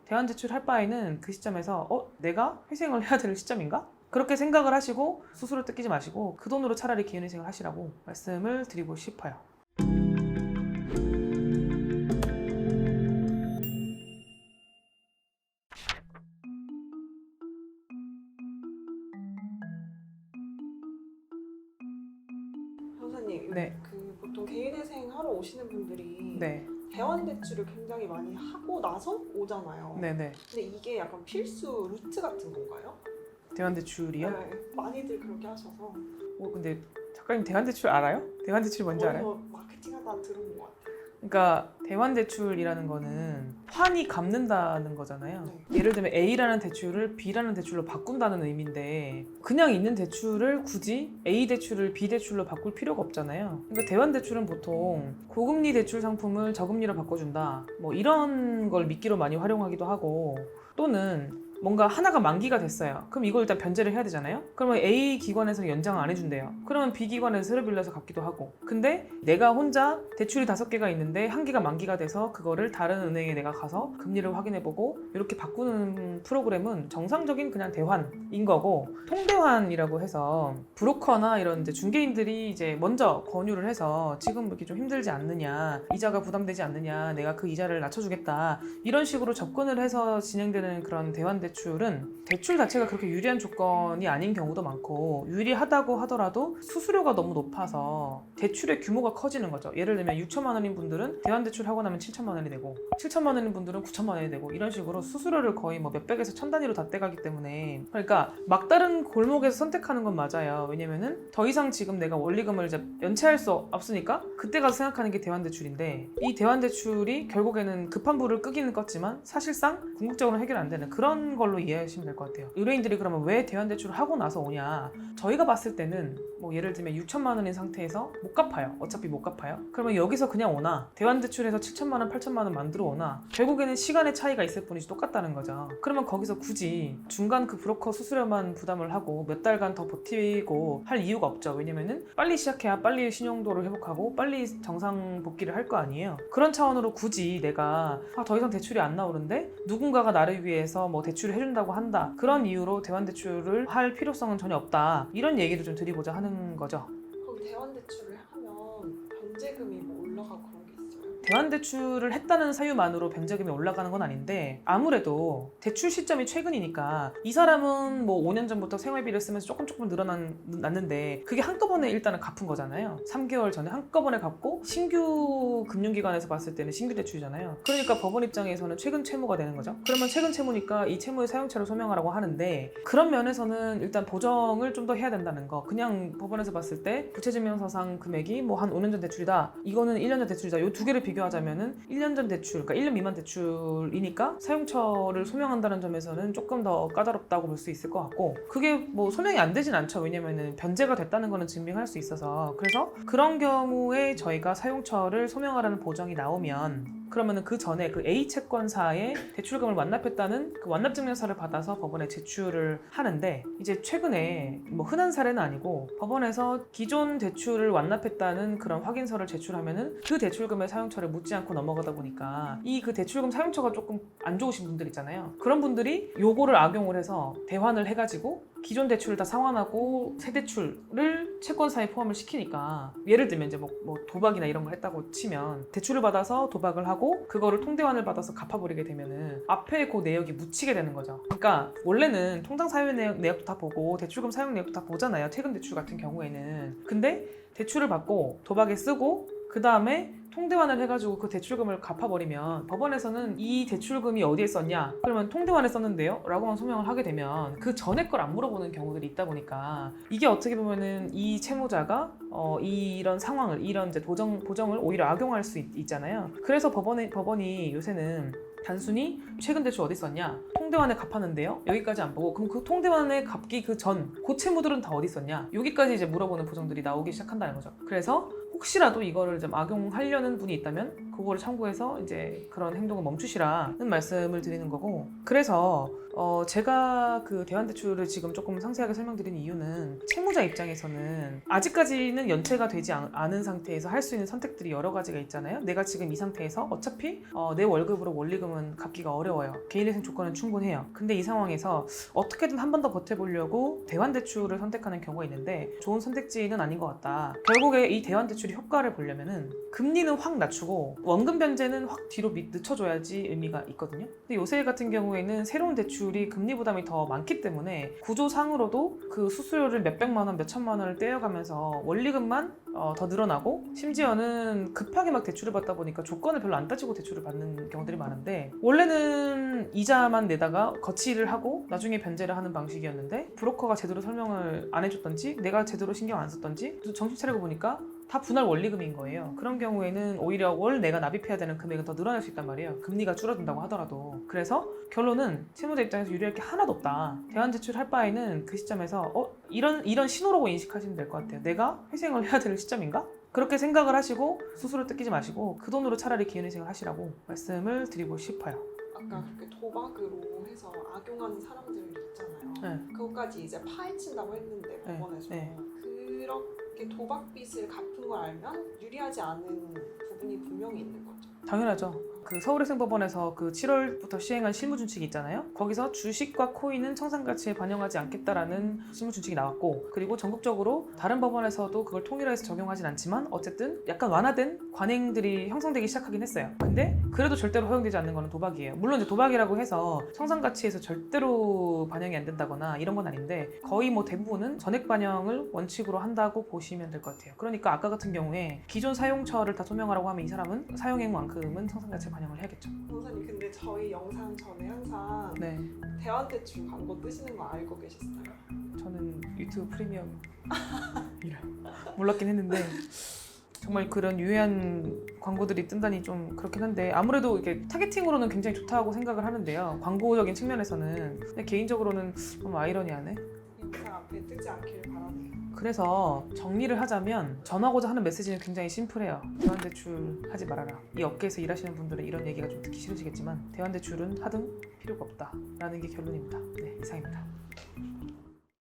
대환대출 할 바에는 그 시점에서 내가 회생을 해야 될 시점인가? 그렇게 생각을 하시고 수수료 뜯기지 마시고 그 돈으로 차라리 기회회생을 하시라고 말씀을 드리고 싶어요. 변호사님, 네. 보통 개인회생 하러 오시는 분들이 네. 대환대출을 굉장히 많이 하고 나서 오잖아요. 네네. 근데 이게 약간 필수 루트 같은 건가요? 대환대출이요? 네, 많이들 그렇게 하셔서 근데 작가님 대환대출 알아요? 대환대출이 뭔지 알아요? 어디서 마케팅하다 들은 것 같아요. 그러니까 대환대출이라는 거는 환이 갚는다는 거잖아요. 네. 예를 들면 A라는 대출을 B라는 대출로 바꾼다는 의미인데 그냥 있는 대출을 굳이 A 대출을 B 대출로 바꿀 필요가 없잖아요. 그러니까 대환대출은 보통 고금리 대출 상품을 저금리로 바꿔준다 뭐 이런 걸 미끼로 많이 활용하기도 하고 또는 뭔가 하나가 만기가 됐어요. 그럼 이걸 일단 변제를 해야 되잖아요. 그러면 A 기관에서는 연장을 안 해준대요. 그러면 B 기관에서 새로 빌려서 갚기도 하고. 근데 내가 혼자 대출이 5개가 있는데 한 개가 만기가 돼서 그거를 다른 은행에 내가 가서 금리를 확인해보고 이렇게 바꾸는 프로그램은 정상적인 그냥 대환인 거고, 통대환이라고 해서 브로커나 이런 이제 중개인들이 이제 먼저 권유를 해서 지금 이렇게 좀 힘들지 않느냐, 이자가 부담되지 않느냐, 내가 그 이자를 낮춰주겠다 이런 식으로 접근을 해서 진행되는 그런 대환 대출은 대출 자체가 그렇게 유리한 조건이 아닌 경우도 많고, 유리하다고 하더라도 수수료가 너무 높아서 대출의 규모가 커지는 거죠. 예를 들면 6천만 원인 분들은 대환대출 하고 나면 7천만 원이 되고 7천만 원인 분들은 9천만 원이 되고 이런 식으로 수수료를 거의 뭐 몇백에서 천 단위로 다 떼가기 때문에, 그러니까 막다른 골목에서 선택하는 건 맞아요. 왜냐면은 더 이상 지금 내가 원리금을 이제 연체할 수 없으니까 그때 가서 생각하는 게 대환대출인데, 이 대환대출이 결국에는 급한 불을 끄기는 껐지만 사실상 궁극적으로 해결 안 되는 그런 걸로 이해하시면 될 것 같아요. 의뢰인들이 그러면 왜 대환대출을 하고 나서 오냐, 저희가 봤을 때는 뭐 예를 들면 6천만 원인 상태에서 못 갚아요. 어차피 못 갚아요. 그러면 여기서 그냥 오나 대환대출에서 7천만 원, 8천만 원 만들어 오나 결국에는 시간의 차이가 있을 뿐이지 똑같다는 거죠. 그러면 거기서 굳이 중간 그 브로커 수수료만 부담을 하고 몇 달간 더 버티고 할 이유가 없죠. 왜냐면은 빨리 시작해야 빨리 신용도를 회복하고 빨리 정상 복귀를 할 거 아니에요. 그런 차원으로 굳이 내가 더 이상 대출이 안 나오는데 누군가가 나를 위해서 뭐 대출을 해준다고 한다, 그런 이유로 대환대출을 할 필요성은 전혀 없다, 이런 얘기를 좀 드리고자 하는 거죠. 그럼 대환대출을 하면 변제금이 뭐 올라가고 그런 게 있어요? 대환대출을 했다는 사유만으로 변제금이 올라가는 건 아닌데, 아무래도 대출 시점이 최근이니까 이 사람은 뭐 5년 전부터 생활비를 쓰면서 조금 났는데 그게 한꺼번에 일단은 갚은 거잖아요. 3개월 전에 한꺼번에 갚고 신규 금융기관에서 봤을 때는 신규 대출이잖아요. 그러니까 법원 입장에서는 최근 채무가 되는 거죠. 그러면 최근 채무니까 이 채무의 사용처를 소명하라고 하는데, 그런 면에서는 일단 보정을 좀 더 해야 된다는 거. 그냥 법원에서 봤을 때 부채증명서상 금액이 뭐 한 5년 전 대출이다, 이거는 1년 전 대출이다, 이 두 개를 비교하자면은 1년 전 대출, 그러니까 1년 미만 대출이니까 사용처를 소명한다는 점에서는 조금 더 까다롭다고 볼 수 있을 것 같고, 그게 뭐 소명이 안 되진 않죠. 왜냐면은 변제가 됐다는 거는 증명할 수 있어서. 그래서 그런 경우에 저희가 사용처를 소명하라는 보정이 나오면, 그러면은 그 전에 그 A 채권사의 대출금을 완납했다는 그 완납증명서를 받아서 법원에 제출을 하는데, 이제 최근에 뭐 흔한 사례는 아니고 법원에서 기존 대출을 완납했다는 그런 확인서를 제출하면은 그 대출금의 사용처를 묻지 않고 넘어가다 보니까 이 그 대출금 사용처가 조금 안 좋으신 분들 있잖아요. 그런 분들이 요거를 악용을 해서 대환을 해가지고 기존 대출을 다 상환하고 새 대출을 채권사에 포함을 시키니까, 예를 들면 이제 뭐 도박이나 이런 걸 했다고 치면 대출을 받아서 도박을 하고 그거를 통대환을 받아서 갚아버리게 되면은 앞에 그 내역이 묻히게 되는 거죠. 그러니까 원래는 통장 사용 내역도 다 보고 대출금 사용 내역도 다 보잖아요, 퇴금 대출 같은 경우에는. 근데 대출을 받고 도박에 쓰고 그 다음에 통대환을 해가지고 그 대출금을 갚아버리면 법원에서는 이 대출금이 어디에 썼냐, 그러면 통대환에 썼는데요? 라고만 소명을 하게 되면 그 전에 걸 안 물어보는 경우들이 있다 보니까, 이게 어떻게 보면은 이 채무자가 이런 상황을, 이런 이제 보정을 오히려 악용할 수 있잖아요. 그래서 법원이 요새는 단순히 최근 대출 어디 썼냐, 통대환에 갚았는데요? 여기까지 안 보고, 그럼 그 통대환에 갚기 그 전 그 채무들은 다 어디 썼냐, 여기까지 이제 물어보는 보정들이 나오기 시작한다는 거죠. 그래서 혹시라도 이거를 좀 악용하려는 분이 있다면 그거를 참고해서 이제 그런 행동을 멈추시라는 말씀을 드리는 거고, 그래서 제가 그 대환대출을 지금 조금 상세하게 설명드리는 이유는 채무자 입장에서는 아직까지는 연체가 되지 않은 상태에서 할 수 있는 선택들이 여러 가지가 있잖아요. 내가 지금 이 상태에서 어차피 내 월급으로 원리금은 갚기가 어려워요. 개인회생 조건은 충분해요. 근데 이 상황에서 어떻게든 한 번 더 버텨보려고 대환대출을 선택하는 경우가 있는데 좋은 선택지는 아닌 것 같다. 결국에 이 대환대출이 효과를 보려면은 금리는 확 낮추고 원금 변제는 확 뒤로 늦춰줘야지 의미가 있거든요. 근데 요새 같은 경우에는 새로운 대출이 금리 부담이 더 많기 때문에 구조상으로도 그 수수료를 몇백만 원, 몇천만 원을 떼어가면서 원리금만 더 늘어나고, 심지어는 급하게 막 대출을 받다 보니까 조건을 별로 안 따지고 대출을 받는 경우들이 많은데, 원래는 이자만 내다가 거치를 하고 나중에 변제를 하는 방식이었는데 브로커가 제대로 설명을 안 해줬던지 내가 제대로 신경 안 썼던지 정신 차리고 보니까 다 분할 원리금인 거예요. 그런 경우에는 오히려 월 내가 납입해야 되는 금액은 더 늘어날 수 있단 말이에요. 금리가 줄어든다고 하더라도. 그래서 결론은 채무자 입장에서 유리할 게 하나도 없다. 대환대출 할 바에는 그 시점에서 이런 신호라고 인식하시면 될 것 같아요. 내가 회생을 해야 될 시점인가? 그렇게 생각을 하시고 스스로 뜯기지 마시고 그 돈으로 차라리 기회회생을 하시라고 말씀을 드리고 싶어요. 아까 그렇게 도박으로 해서 악용하는 사람들 있잖아요. 네. 그것까지 이제 파헤친다고 했는데 네. 법원에서 네. 그렇게 도박 빚을 갚은 걸 알면 유리하지 않은 부분이 분명히 있는 거죠. 당연하죠. 그 서울회생법원에서 그 7월부터 시행한 실무준칙이 있잖아요. 거기서 주식과 코인은 청산가치에 반영하지 않겠다라는 실무준칙이 나왔고, 그리고 전국적으로 다른 법원에서도 그걸 통일해서 적용하진 않지만 어쨌든 약간 완화된 관행들이 형성되기 시작하긴 했어요. 근데 그래도 절대로 허용되지 않는 거는 도박이에요. 물론 이제 도박이라고 해서 청산가치에서 절대로 반영이 안 된다거나 이런 건 아닌데, 거의 뭐 대부분은 전액 반영을 원칙으로 한다고 보시면 될 것 같아요. 그러니까 아까 같은 경우에 기존 사용처를 다 소명하라고 하면 이 사람은 사용액만큼은 청산가치에 반영을 해야겠죠. 변호사님, 근데 저희 영상 전에 항상 네, 대환대출 광고 뜨시는 거 알고 계셨어요? 저는 유튜브 프리미엄 몰랐긴 했는데 정말 그런 유해한 광고들이 뜬다니 좀 그렇긴 한데, 아무래도 이게 타겟팅으로는 굉장히 좋다고 생각을 하는데요. 광고적인 측면에서는. 근데 개인적으로는 너무 아이러니하네. 영상 앞에 뜨지 않기를 바라네요. 그래서 정리를 하자면 전하고자 하는 메시지는 굉장히 심플해요. 대환대출 하지 말아라. 이 업계에서 일하시는 분들은 이런 얘기가 좀 듣기 싫으시겠지만 대환대출은 하등 필요가 없다라는 게 결론입니다. 네, 이상입니다.